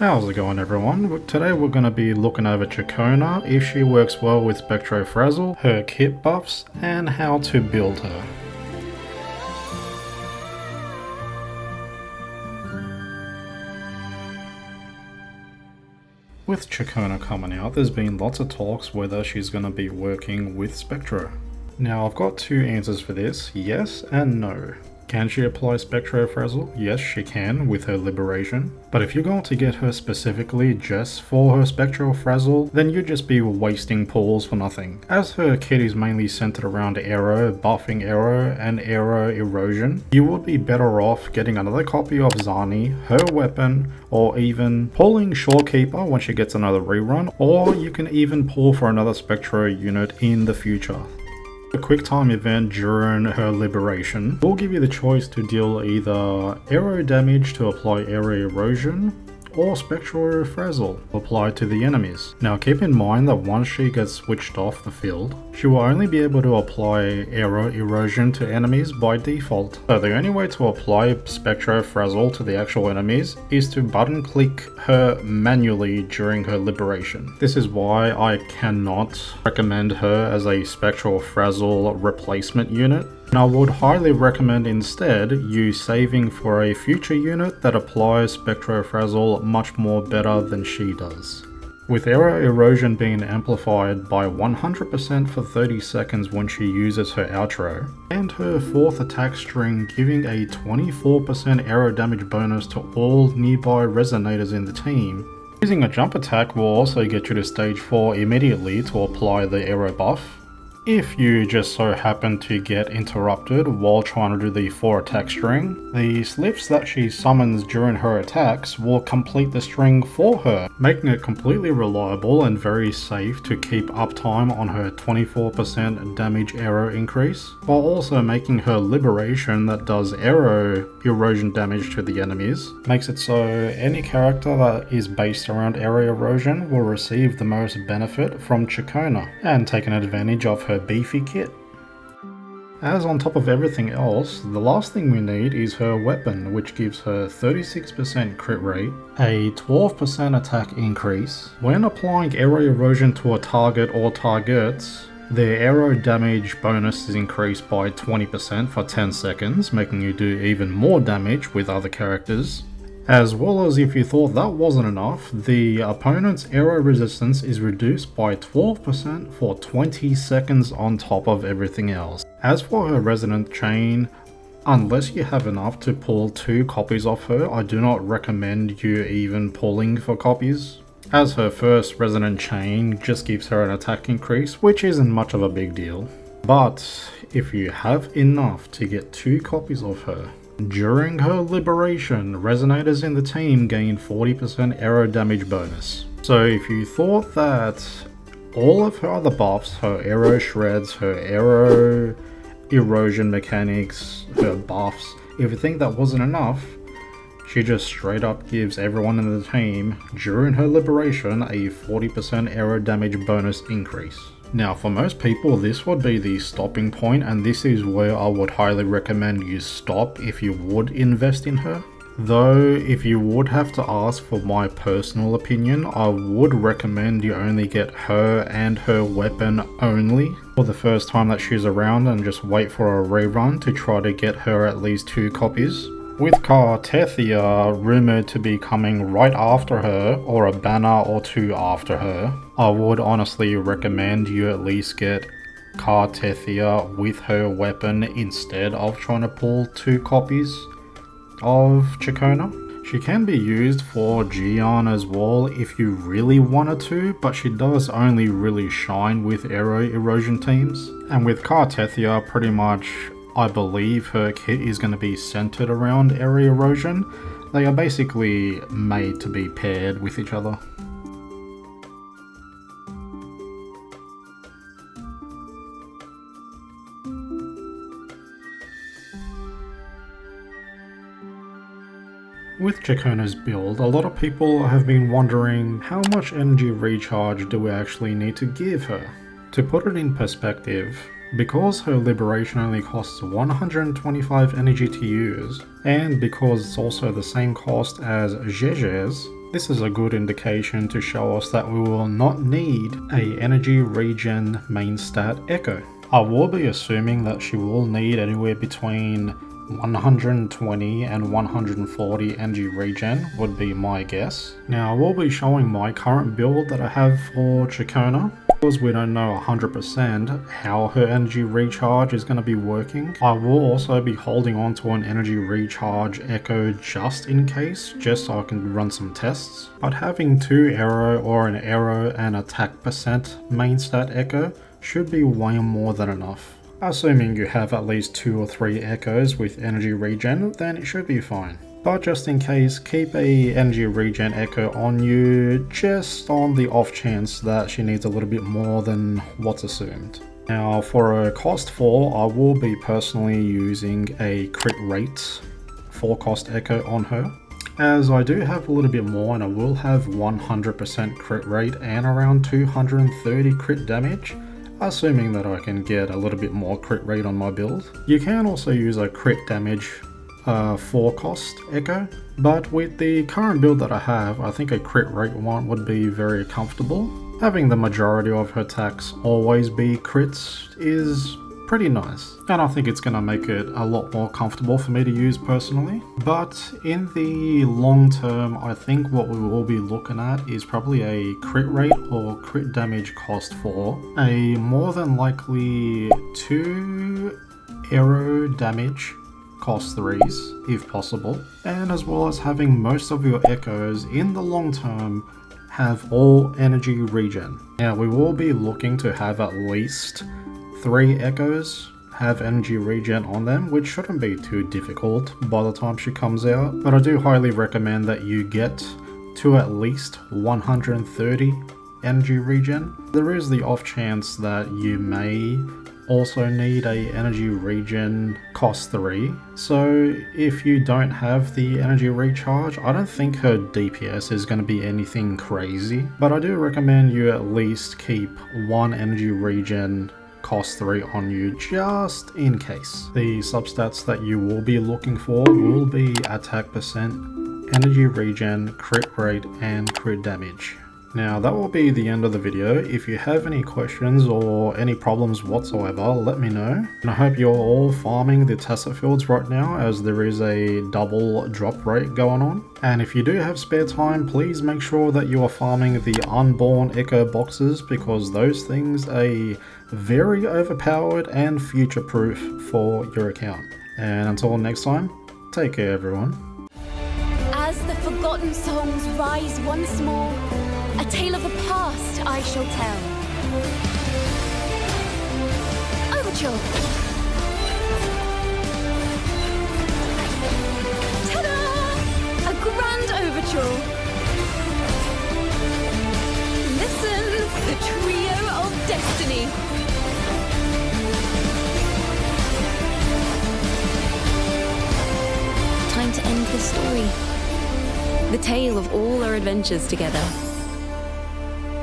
How's it going, everyone? Today we're going to be looking over Ciaccona, if she works well with Spectro Frazzle, her kit buffs, and how to build her. With Ciaccona coming out, there's been lots of talks whether she's going to be working with Spectro. Now I've got two answers for this, yes and no. Can she apply Spectro Frazzle? Yes, she can with her Liberation. But if you're going to get her specifically just for her Spectro Frazzle, then you'd just be wasting pulls for nothing. As her kit is mainly centered around Aero, buffing Aero, and Aero Erosion, you would be better off getting another copy of Zani, her weapon, or even pulling Shorekeeper when she gets another rerun, or you can even pull for another Spectro unit in the future. A quick time event during her Liberation will give you the choice to deal either Aero damage to apply Aero Erosion or Spectro Frazzle applied to the enemies. Now keep in mind that once she gets switched off the field, she will only be able to apply Aero Erosion to enemies by default. So the only way to apply Spectro Frazzle to the actual enemies is to button click her manually during her Liberation. This is why I cannot recommend her as a Spectro Frazzle replacement unit. And I would highly recommend instead you saving for a future unit that applies Spectro Frazzle much more better than she does. With Aero Erosion being amplified by 100% for 30 seconds when she uses her outro, and her 4th attack string giving a 24% Aero damage bonus to all nearby resonators in the team, using a jump attack will also get you to stage 4 immediately to apply the Aero buff. If you just so happen to get interrupted while trying to do the 4 attack string, the slips that she summons during her attacks will complete the string for her, making it completely reliable and very safe to keep uptime on her 24% damage Aero increase, while also making her Liberation that does Aero Erosion damage to the enemies, makes it so any character that is based around Aero Erosion will receive the most benefit from Ciaccona, and taking advantage of her beefy kit. As on top of everything else, the last thing we need is her weapon, which gives her 36% crit rate, a 12% attack increase. When applying Aero Erosion to a target or targets, their Aero damage bonus is increased by 20% for 10 seconds, making you do even more damage with other characters. As well as, if you thought that wasn't enough, the opponent's Aero resistance is reduced by 12% for 20 seconds on top of everything else. As for her resonant chain, unless you have enough to pull 2 copies of her, I do not recommend you even pulling for copies, as her first resonant chain just gives her an attack increase, which isn't much of a big deal. But if you have enough to get 2 copies of her, during her Liberation, resonators in the team gain 40% Aero damage bonus. So if you thought that all of her other buffs, her Aero shreds, her Aero erosion mechanics, her buffs, if you think that wasn't enough, she just straight up gives everyone in the team, during her Liberation, a 40% Aero damage bonus increase. Now for most people this would be the stopping point, and this is where I would highly recommend you stop if you would invest in her. Though if you would have to ask for my personal opinion, I would recommend you only get her and her weapon only for the first time that she's around, and just wait for a rerun to try to get her at least 2 copies. With Cartethyia rumoured to be coming right after her, or a banner or 2 after her, I would honestly recommend you at least get Cartethyia with her weapon instead of trying to pull 2 copies of Ciaccona. She can be used for Jiyan as well if you really wanted to, but she does only really shine with Aero Erosion teams. And with Cartethyia, pretty much I believe her kit is going to be centered around Aero Erosion. They are basically made to be paired with each other. With Ciaccona's build, a lot of people have been wondering how much energy recharge do we actually need to give her. To put it in perspective, because her Liberation only costs 125 energy to use, and because it's also the same cost as Zheze's, This is a good indication to show us that we will not need a Energy Regen main stat Echo. I will be assuming that she will need anywhere between 120 and 140 Energy Regen would be my guess. Now I will be showing my current build that I have for Ciaccona. Because we don't know 100% how her energy recharge is going to be working, I will also be holding on to an energy recharge Echo just in case, just so I can run some tests. But having 2 Aero or an Aero and attack percent main stat Echo should be way more than enough. Assuming you have at least 2 or 3 Echoes with Energy Regen, then it should be fine. But just in case, keep a Energy Regen Echo on you, just on the off chance that she needs a little bit more than what's assumed. Now for a cost 4, I will be personally using a crit rate 4 cost Echo on her, as I do have a little bit more and I will have 100% crit rate and around 230 crit damage. Assuming that I can get a little bit more crit rate on my build. You can also use a crit damage 4 cost Echo, but with the current build that I have, I think a crit rate one would be very comfortable. Having the majority of her attacks always be crits is pretty nice, and I think it's going to make it a lot more comfortable for me to use personally. But in the long term, I think what we will be looking at is probably a crit rate or crit damage cost for a more than likely 2 Aero damage cost 3s if possible, and as well as having most of your Echoes in the long term have all Energy Regen. Now we will be looking to have at least 3 Echoes have Energy Regen on them, which shouldn't be too difficult by the time she comes out, but I do highly recommend that you get to at least 130 Energy Regen. There is the off chance that you may also need a Energy Regen cost 3, so if you don't have the Energy Recharge, I don't think her DPS is going to be anything crazy, but I do recommend you at least keep 1 Energy Regen cost 3 on you just in case. The substats that you will be looking for will be attack percent, Energy Regen, crit rate, and crit damage. Now that will be the end of the video. If you have any questions or any problems whatsoever, let me know. And I hope you're all farming the Tessa fields right now, as there is a double drop rate going on. And if you do have spare time, please make sure that you are farming the Unborn Echo boxes, because those things are very overpowered and future-proof for your account. And until next time, take care everyone. As the forgotten songs rise once more, a tale of the past I shall tell. Overture! Ta-da! A grand overture! Listen, the trio of destiny! Time to end the story. The tale of all our adventures together.